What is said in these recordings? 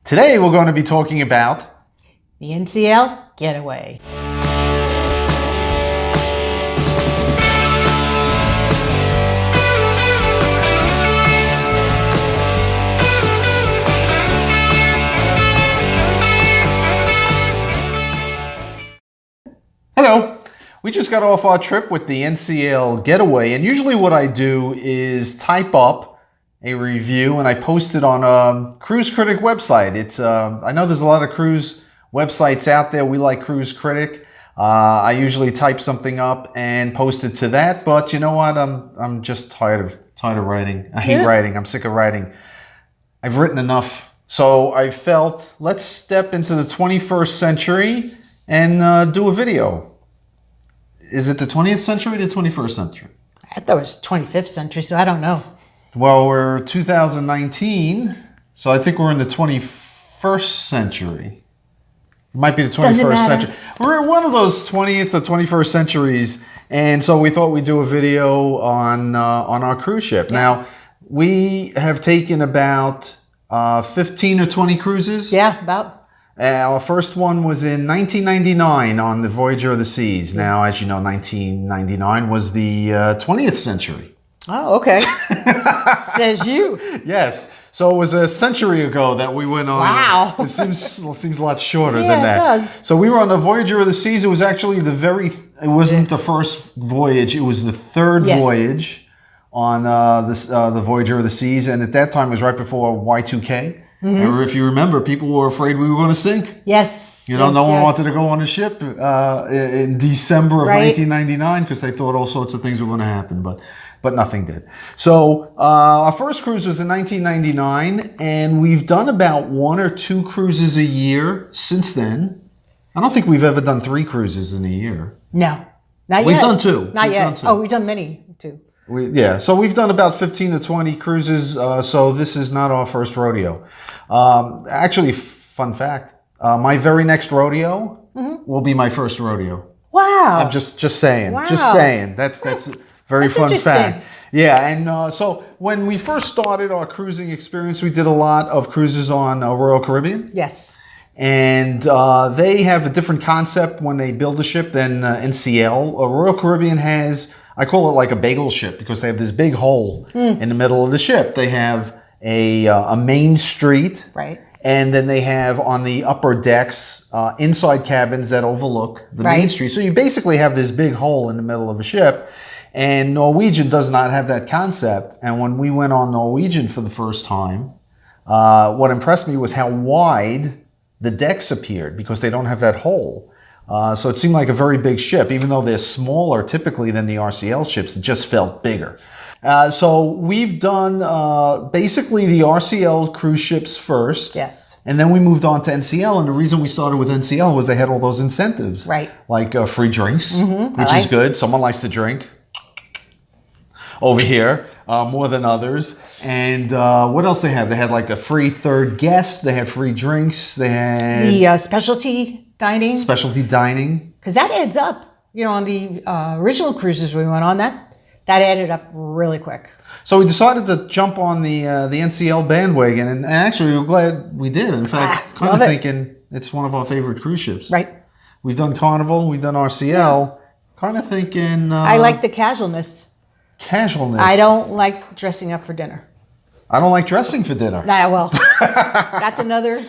Today we're going to be talking about the NCL Getaway. Hello. We just got off our trip with the NCL Getaway, and usually what I do is type up a review and I post it on a Cruise Critic website. It's I know there's a lot of cruise websites out there. We like Cruise Critic. I usually type something up and post it to that, but you know what? I'm just tired of writing. I hate writing. I'm sick of writing. I've written enough. So I felt, let's step into the 21st century and do a video. Is it the 20th century or the 21st century? I thought it was 25th century, so I don't know. Well, we're 2019, so I think we're in the 21st century. It might be the 21st century. We're in one of those 20th or 21st centuries, and so we thought we'd do a video on our cruise ship. Yeah. Now, we have taken about 15 or 20 cruises. Yeah, about. Our first one was in 1999 on the Voyager of the Seas. Now, as you know, 1999 was the 20th century. Oh, okay. Says you. Yes. So it was a century ago that we went on. Wow. It seems a lot shorter than that. Yeah, it does. So we were on the Voyager of the Seas. It was actually it wasn't the first voyage. It was the third voyage on the Voyager of the Seas. And at that time, it was right before Y2K. Mm-hmm. If you remember, people were afraid we were going to sink. Yes. No one wanted to go on a ship in December of 1999 because they thought all sorts of things were going to happen, but nothing did. So our first cruise was in 1999, and we've done about 1 or 2 cruises a year since then. I don't think we've ever done 3 cruises in a year. No, not yet. We've done 2. Not yet. Oh, we've done many too. So we've done about 15 to 20 cruises, so this is not our first rodeo. Actually, fun fact, my very next rodeo will be my first rodeo. Wow. I'm just saying. Wow. Just saying. That's a very fun fact. Yeah, and so when we first started our cruising experience, we did a lot of cruises on Royal Caribbean. Yes. And they have a different concept when they build a ship than NCL. Royal Caribbean has, I call it like a bagel ship because they have this big hole in the middle of the ship. They have a main street. Right. And then they have on the upper decks inside cabins that overlook the main street. So you basically have this big hole in the middle of a ship. And Norwegian does not have that concept. And when we went on Norwegian for the first time, what impressed me was how wide the decks appeared because they don't have that hole. So it seemed like a very big ship. Even though they're smaller typically than the RCL ships, it just felt bigger. So we've done basically the RCL cruise ships first. Yes. And then we moved on to NCL. And the reason we started with NCL was they had all those incentives. Right. Like free drinks, which is good. Someone likes to drink over here more than others. And what else they have? They had like a free third guest. They had free drinks. They had the specialty dining. Specialty dining. Because that adds up. You know, on the original cruises we went on, that added up really quick. So we decided to jump on the NCL bandwagon, and actually we're glad we did. In fact, kind of thinking it's one of our favorite cruise ships. Right. We've done Carnival, we've done RCL. Kind of thinking. I like the casualness. Casualness. I don't like dressing up for dinner. I don't like dressing for dinner. Nah, well, that's another.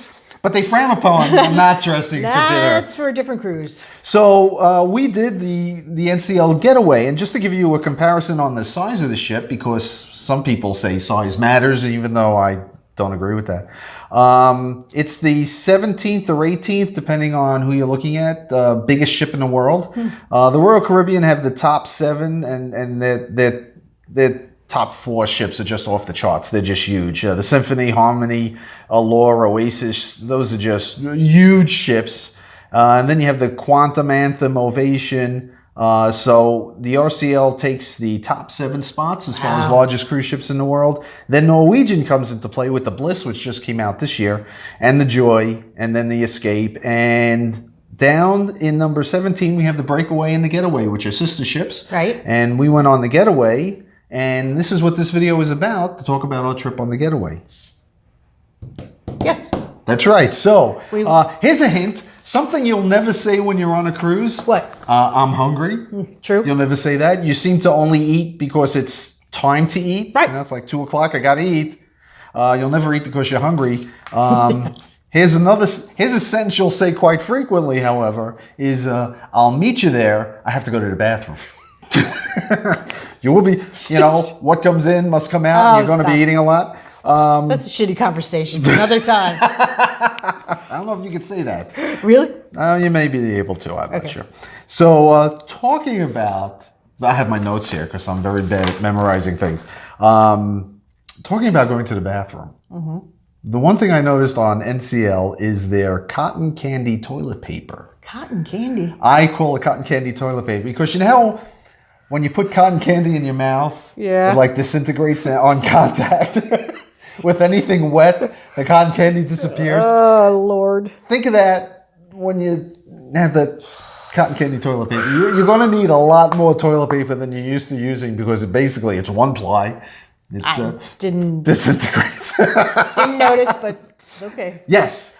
But they frown upon not dressing for dinner. That's for a different cruise. So we did the NCL Getaway. And just to give you a comparison on the size of the ship, because some people say size matters, even though I don't agree with that. It's the 17th or 18th, depending on who you're looking at, the biggest ship in the world. The Royal Caribbean have the top 7, and their top 4 ships are just off the charts. They're just huge. The Symphony, Harmony, Allure, Oasis, those are just huge ships. And then you have the Quantum, Anthem, Ovation. So the RCL takes the top 7 spots as far as largest cruise ships in the world. Then Norwegian comes into play with the Bliss, which just came out this year, and the Joy, and then the Escape. And down in number 17, we have the Breakaway and the Getaway, which are sister ships. Right. And we went on the Getaway. And this is what this video is about, to talk about our trip on the Getaway. Yes. That's right. So here's a hint. Something you'll never say when you're on a cruise. What? I'm hungry. True. You'll never say that. You seem to only eat because it's time to eat. Right. It's like 2 o'clock. I got to eat. You'll never eat because you're hungry. Yes. Here's a sentence you'll say quite frequently, however, is I'll meet you there. I have to go to the bathroom. You will be, what comes in must come out. And you're going to be eating a lot. That's a shitty conversation for another time. I don't know if you could say that. Really? You may be able to. I'm not sure. So talking about, I have my notes here because I'm very bad at memorizing things. Talking about going to the bathroom. Mm-hmm. The one thing I noticed on NCL is their cotton candy toilet paper. Cotton candy? I call it cotton candy toilet paper because you know how when you put cotton candy in your mouth, it like disintegrates on contact. With anything wet, the cotton candy disappears. Oh, Lord. Think of that when you have that cotton candy toilet paper. You're going to need a lot more toilet paper than you're used to using because it's one ply. It didn't disintegrates. didn't notice, but it's okay. Yes.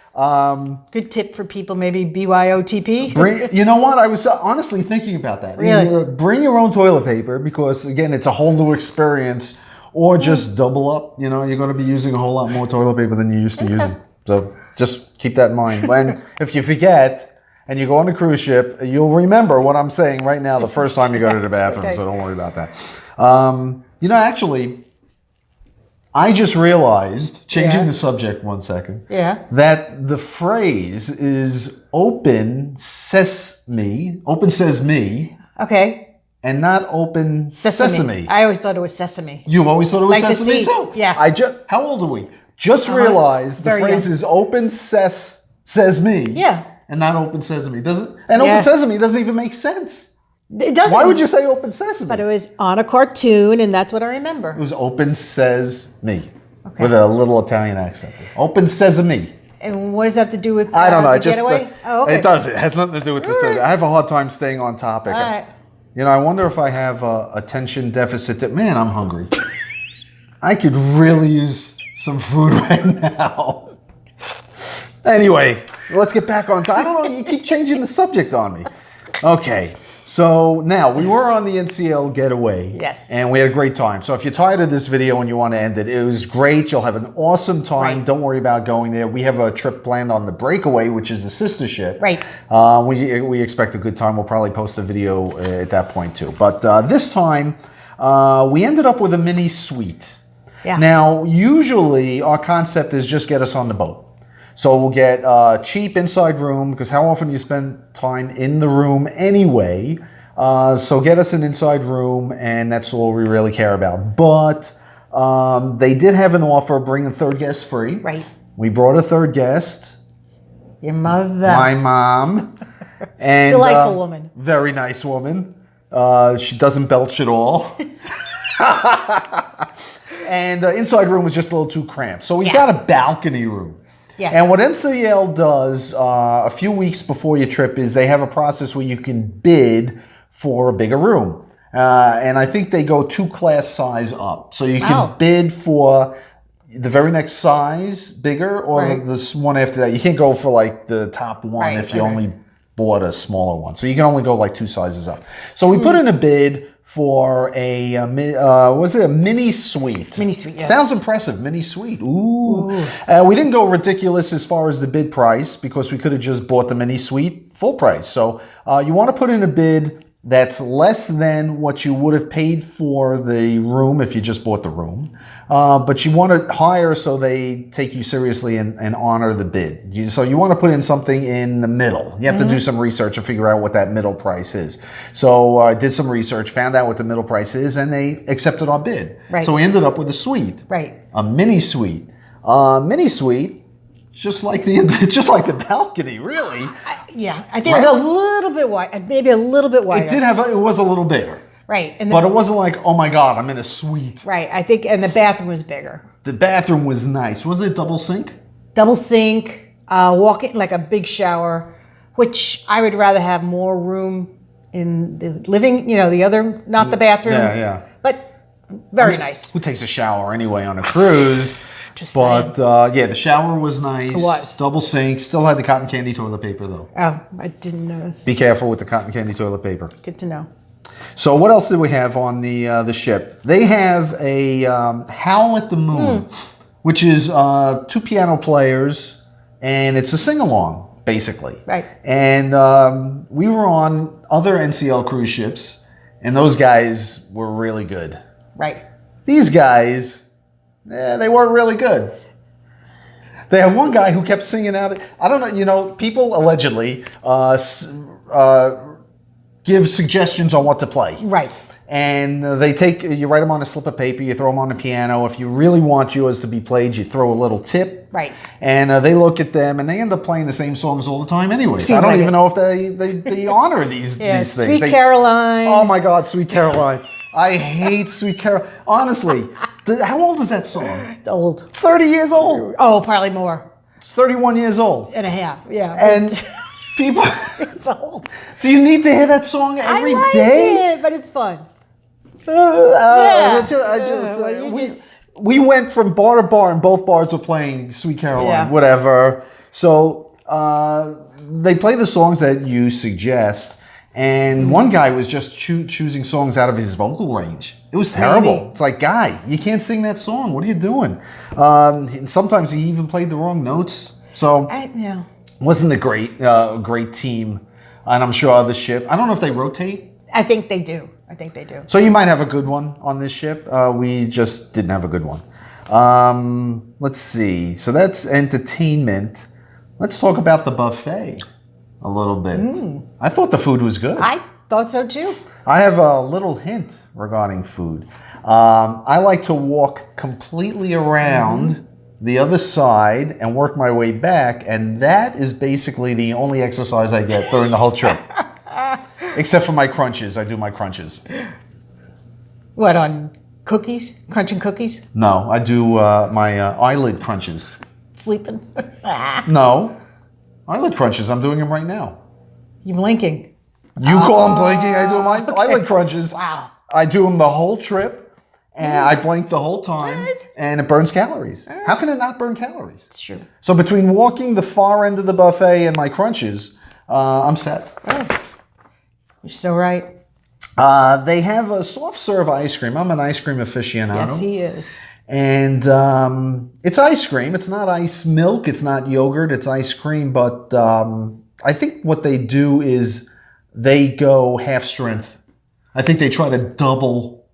Good tip for people, maybe BYOTP. You know what? I was honestly thinking about that. Really? Bring your own toilet paper because, again, it's a whole new experience. Or just double up. You're going to be using a whole lot more toilet paper than you used to using. So just keep that in mind. When if you forget and you go on a cruise ship, you'll remember what I'm saying right now the first time you go to the bathroom. So don't worry about that. Actually, I just realized, changing the subject 1 second, that the phrase is open sesame. Okay. And not open sesame. I always thought it was sesame. You always thought it was Like the sesame seed. too? Yeah. How old are we? Just realized the Very phrase young. is open sesame. Yeah. And not open sesame. Open sesame doesn't even make sense. It doesn't. Why would you say open sesame? But it was on a cartoon, and that's what I remember. It was open sesame with a little Italian accent. Open sesame. And what does that have to do with I don't know. the Getaway? It does. It has nothing to do with this. I have a hard time staying on topic. All right. I wonder if I have attention deficit. Man, I'm hungry. I could really use some food right now. Anyway, let's get back on topic. I don't know. You keep changing the subject on me. Okay. So now we were on the NCL Getaway. Yes. And we had a great time. So if you're tired of this video and you want to end it, it was great. You'll have an awesome time. Right. Don't worry about going there. We have a trip planned on the Breakaway, which is the sister ship. Right. We expect a good time. We'll probably post a video at that point too. But this time, we ended up with a mini suite. Yeah. Now, usually our concept is just get us on the boat. So we'll get a cheap inside room because how often do you spend time in the room anyway? So get us an inside room and that's all we really care about. But they did have an offer, bring a third guest free. Right. We brought a third guest. Your mother. My mom. And, delightful woman. Very nice woman. She doesn't belch at all. And the inside room was just a little too cramped. So we got a balcony room. Yes. And what NCL does a few weeks before your trip is they have a process where you can bid for a bigger room. And I think they go 2 class size up. So you can bid for the very next size bigger or this one after that. You can't go for like the top one if you only bought a smaller one. So you can only go like 2 sizes up. So we put in a bid for a mini suite? Mini suite, yes. Sounds impressive, mini suite. Ooh. We didn't go ridiculous as far as the bid price because we could have just bought the mini suite full price. So you want to put in a bid that's less than what you would have paid for the room if you just bought the room. But you want to hire so they take you seriously and honor the bid. So you want to put in something in the middle. You have to do some research and figure out what that middle price is. So I did some research, found out what the middle price is, and they accepted our bid. Right. So we ended up with a suite. Right. A mini suite. Mini suite, just like the balcony, really. I think it was a little bit wide, maybe a little bit wider. It was a little bigger. Right. But it wasn't like, oh my God, I'm in a suite. Right. I think, and the bathroom was bigger. The bathroom was nice. Was it double sink? Double sink, walk-in, like a big shower, which I would rather have more room in the living, the other, not the bathroom. Yeah. But very nice. Who takes a shower anyway on a cruise? Just saying. But yeah, the shower was nice. It was. Double sink. Still had the cotton candy toilet paper though. Oh, I didn't notice. Be careful with the cotton candy toilet paper. Good to know. So what else did we have on the ship? They have a Howl at the Moon, which is 2 piano players, and it's a sing-along, basically. Right. And we were on other NCL cruise ships, and those guys were really good. Right. These guys, they weren't really good. They had one guy who kept singing out. I don't know, you know, people allegedly give suggestions on what to play. Right. And you write them on a slip of paper, you throw them on the piano. If you really want yours to be played, you throw a little tip. Right. And they look at them, and they end up playing the same songs all the time anyway. So I Seems don't like even it. know if they honor these things. Sweet Caroline. Oh my God, Sweet Caroline. I hate Sweet Caroline. Honestly, how old is that song? Old. 30 years old. Oh, probably more. It's 31 years old. And a half, yeah. And people, It's old. do you need to hear that song every I like day? it, but it's fun. We went from bar to bar, and both bars were playing Sweet Caroline, Yeah. whatever. So they play the songs that you suggest, and one guy was just choosing songs out of his vocal range. It was terrible. Maybe. It's like, guy, you can't sing that song. What are you doing? Sometimes he even played the wrong notes. So Yeah. wasn't a great team, and I'm sure other ship. I don't know if they rotate. I think they do. So you might have a good one on this ship. We just didn't have a good one. Let's see. So that's entertainment. Let's talk about the buffet a little bit. I thought the food was good. I thought so too. I have a little hint regarding food. I like to walk completely around the other side and work my way back, and that is basically the only exercise I get during the whole trip. Except for my crunches. I do my crunches. What, on cookies? Crunching cookies? No, I do my eyelid crunches. Sleeping? No, eyelid crunches. I'm doing them right now. You blinking? You call them blinking. I do my eyelid crunches. Wow. I do them the whole trip, and I blink the whole time, and it burns calories. How can it not burn calories? It's true. So between walking the far end of the buffet and my crunches, I'm set. You're so right. They have a soft serve ice cream. I'm an ice cream aficionado. Yes, he is. And it's ice cream. It's not ice milk. It's not yogurt. It's ice cream. But I think what they do is they go half strength. I think they try to double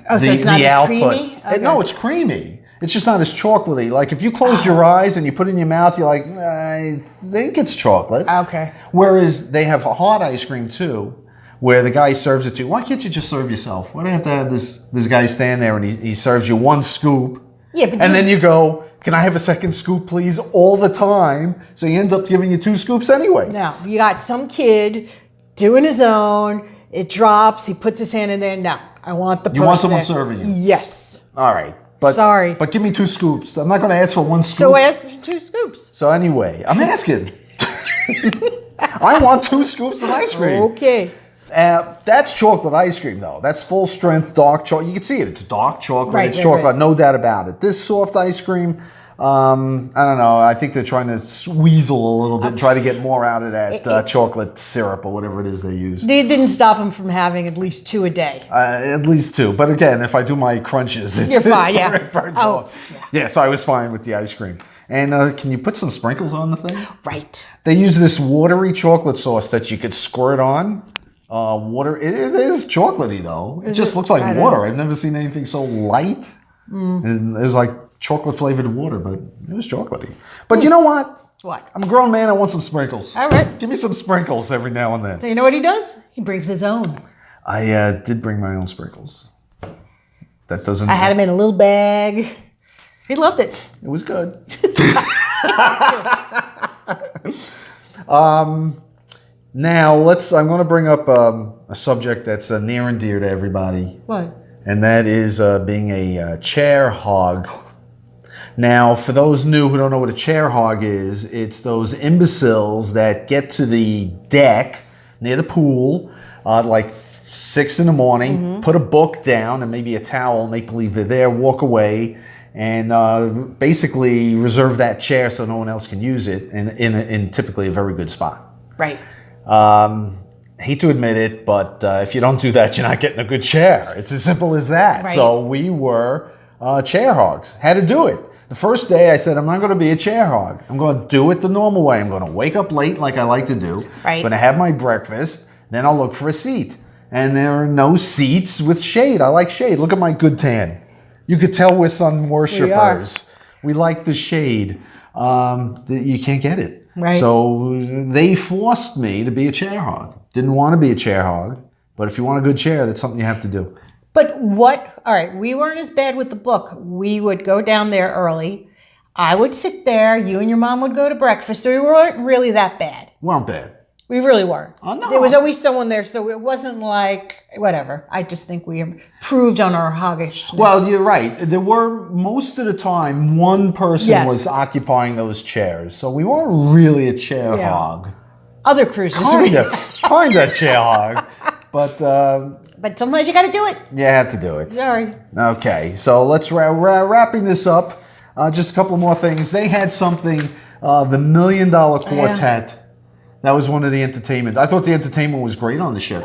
Oh, so it's not the as output. creamy? Okay. No, it's creamy. It's just not as chocolatey. Like if you closed your eyes and you put it in your mouth, you're like, I think it's chocolate. Okay. Whereas they have a hot ice cream too, where the guy serves it to you. Why can't you just serve yourself? Why do you have to have this guy stand there and he serves you one scoop? Yeah, but and then you go, can I have a second scoop, please, all the time? So you end up giving you 2 scoops anyway. No, you got some kid doing his own. It drops. He puts his hand in there. No, I want the person. You want someone there. serving you? Yes. All right. But, Sorry. But give me 2 scoops. I'm not going to ask for 1 scoop. So ask for 2 scoops. So anyway, I'm asking. I want 2 scoops of ice cream. Okay. That's chocolate ice cream, though. That's full strength dark chocolate. You can see it. It's dark chocolate. Right, it's right, chocolate, right. no doubt about it. This soft ice cream, I don't know. I think they're trying to weasel a little bit and try to get more out of that chocolate syrup or whatever it is they use. It didn't stop him from having at least 2 a day. At least 2. But again, if I do my crunches, You're fine, yeah. it burns off. Yeah, so I was fine with the ice cream. And can you put some sprinkles on the thing? Right. They use this watery chocolate sauce that you could squirt on. Water. It is chocolatey though. It just looks like water. I've never seen anything so light. And it was like chocolate flavored water, but it was chocolatey. But you know what? What? I'm a grown man. I want some sprinkles. All right. Give me some sprinkles every now and then. So you know what he does? He brings his own. I did bring my own sprinkles. That doesn't. I had him in a little bag. He loved it. It was good. Now I'm going to bring up a subject that's near and dear to everybody. What? And that is being a chair hog. Now, for those new who don't know what a chair hog is, it's those imbeciles that get to the deck near the pool like 6 in the morning, put a book down and maybe a towel, make believe they're there, walk away, and basically reserve that chair so no one else can use it in typically a very good spot. Right. Hate to admit it, but if you don't do that, you're not getting a good chair. It's as simple as that. Right. So we were chair hogs. Had to do it. The first day I said, I'm not going to be a chair hog. I'm going to do it the normal way. I'm going to wake up late like I like to do. Right. I'm going to have my breakfast. Then I'll look for a seat. And there are no seats with shade. I like shade. Look at my good tan. You could tell we're sun worshippers. We like the shade. You can't get it. Right. So they forced me to be a chair hog. Didn't want to be a chair hog, but if you want a good chair, that's something you have to do. But all right, we weren't as bad with the book. We would go down there early. I would sit there. You and your mom would go to breakfast. So we weren't really that bad. Weren't bad. We really weren't. Oh, no. There was always someone there, so it wasn't like, whatever. I just think we improved on our hoggishness. Well, you're right. There were, most of the time, one person Yes. was occupying those chairs. So we weren't really a chair Yeah. hog. Other cruises. Kind of chair hog. But But sometimes you got to do it. you have to do it. Sorry. Okay, so let's wrapping this up. Just a couple more things. They had something, the $1 Million Quartet. That was one of the entertainment. I thought the entertainment was great on the ship.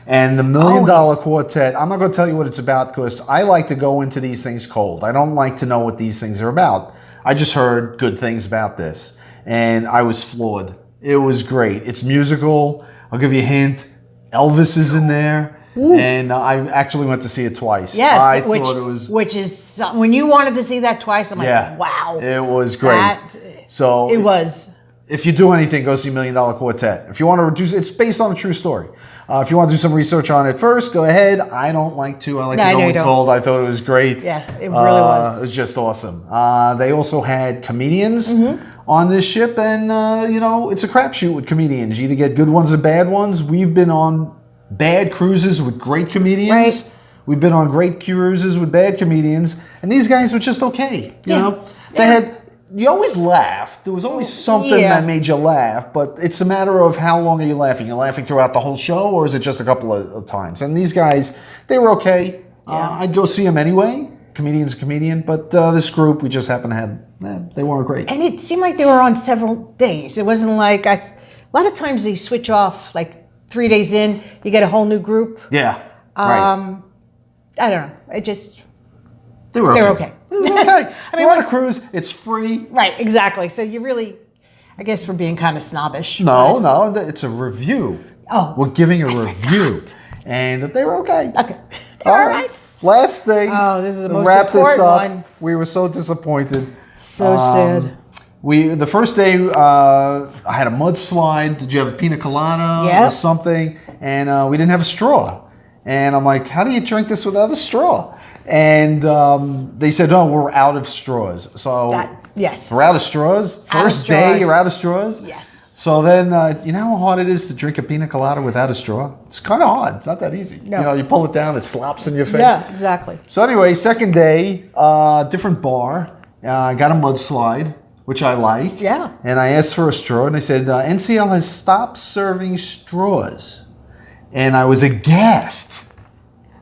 And the $1 Million Always. Quartet, I'm not going to tell you what it's about because I like to go into these things cold. I don't like to know what these things are about. I just heard good things about this. And I was floored. It was great. It's musical. I'll give you a hint. Elvis is in there. Ooh. And I actually went to see it twice. Yes, I thought it was... Which is, when you wanted to see that twice, I'm like, Yeah. wow. It was great. So it was. If you do anything, go see $1 Million Quartet. If you want to reduce, it's based on a true story. If you want to do some research on it first, go ahead. I don't like to. I like to go in cold. I thought it was great. Yeah, it really was. It was just awesome. They also had comedians on this ship, and it's a crapshoot with comedians. You either get good ones or bad ones. We've been on bad cruises with great comedians. Right. We've been on great cruises with bad comedians, and these guys were just okay. You know, they had. You always laughed. There was always something that made you laugh, but it's a matter of how long are you laughing? You're laughing throughout the whole show, or is it just a couple of times? And these guys, they were okay. I'd go see them anyway. Comedian's a comedian, but this group, we just happened to have, they weren't great. And it seemed like they were on several days. It wasn't like, a lot of times they switch off, like 3 days in, you get a whole new group. Yeah, right. I don't know. It just... They were okay. They were okay. I mean, we're on a cruise. It's free. Right, exactly. So you really, I guess we're being kind of snobbish. No, it's a review. Oh. We're giving a review. And they were okay. Okay. All right. Last thing. Oh, this is the most wrap this up. one. We were so disappointed. So sad. The first day, I had a mudslide. Did you have a pina colada or something? And we didn't have a straw. And I'm like, how do you drink this without a straw? And they said, oh, we're out of straws. So yes. We're out of straws? First day, you're out of straws? Yes. So then, you know how hard it is to drink a pina colada without a straw? It's kind of hard. It's not that easy. No. You pull it down, it slaps in your face. Yeah, exactly. So anyway, second day, different bar. I got a mudslide, which I like. Yeah. And I asked for a straw, and they said, NCL has stopped serving straws. And I was aghast.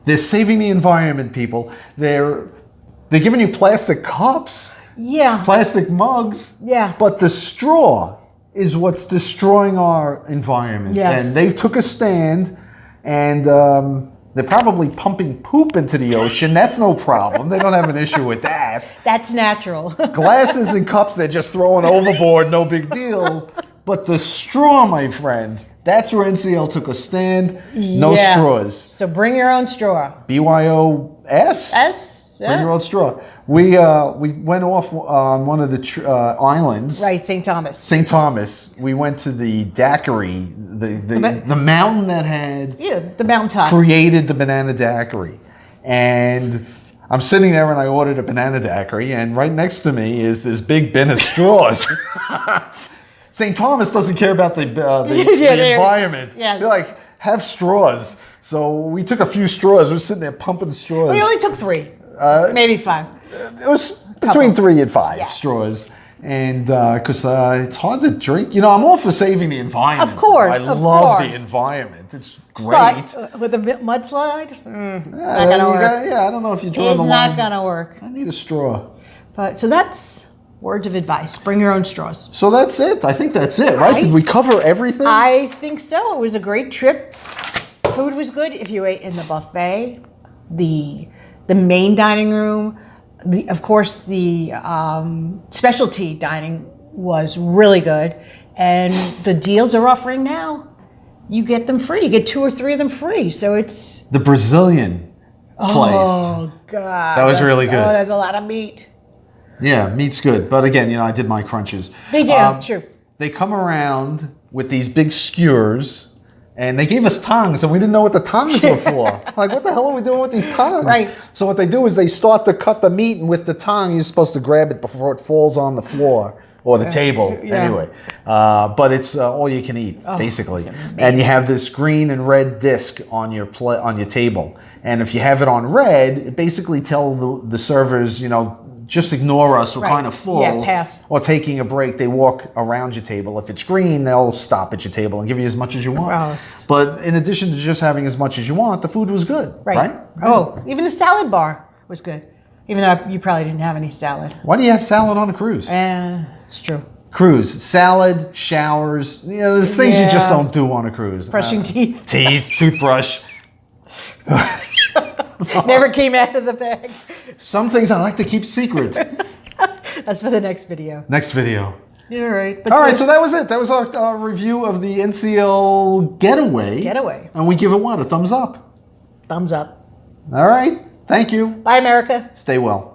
They're saving the environment, people. They're giving you plastic cups. Yeah. Plastic mugs. Yeah. But the straw is what's destroying our environment. Yes. And they took a stand, and they're probably pumping poop into the ocean. That's no problem. They don't have an issue with that. That's natural. Glasses and cups, they're just throwing overboard. No big deal. But the straw, my friend, that's where NCL took a stand. No straws. So bring your own straw. BYOS? S? Yeah. Bring your own straw. We went off on one of the islands. Right, St. Thomas. St. Thomas. We went to the daiquiri, the mountain that had the mountaintop created the banana daiquiri. And I'm sitting there and I ordered a banana daiquiri, and right next to me is this big bin of straws. St. Thomas doesn't care about the environment. Yeah. They're like, have straws. So we took a few straws. We're sitting there pumping straws. We only took 3, maybe 5. It was between 3 and 5 straws. And because it's hard to drink. I'm all for saving the environment. Of course. I love the environment. It's great. But with a mudslide, not going to work. I don't know if you're drawing the It's line. not going to work. I need a straw. But so that's words of advice. Bring your own straws. So that's it. I think that's it, right? Did we cover everything? I think so. It was a great trip. Food was good if you ate in the buffet, the main dining room. Of course, the specialty dining was really good. And the deals are offering now. You get them free. You get 2 or 3 of them free. So it's... The Brazilian place. Oh, God. That was really good. Oh, there's a lot of meat. Yeah, meat's good. But again, I did my crunches. They do, true. They come around with these big skewers. And they gave us tongs, and we didn't know what the tongs were for. Like, what the hell are we doing with these tongs? Right. So what they do is they start to cut the meat, and with the tongue, you're supposed to grab it before it falls on the floor or the table. Yeah. Anyway, but it's all you can eat, basically. And you have this green and red disc on your table. And if you have it on red, it basically tells the servers, just ignore us. We're kind of full. Yeah, pass. Or taking a break, they walk around your table. If it's green, they'll stop at your table and give you as much as you want. Gross. But in addition to just having as much as you want, the food was good, right? Oh, even the salad bar was good. Even though you probably didn't have any salad. Why do you have salad on a cruise? It's true. Cruise, salad, showers. There's things you just don't do on a cruise. Brushing teeth. Toothbrush. Never came out of the bag. Some things I like to keep secret. That's for the next video. Next video. All right. All right, so that was it. That was our review of the NCL Getaway. Getaway. And we give it what? A thumbs up. Thumbs up. All right. Thank you. Bye, America. Stay well.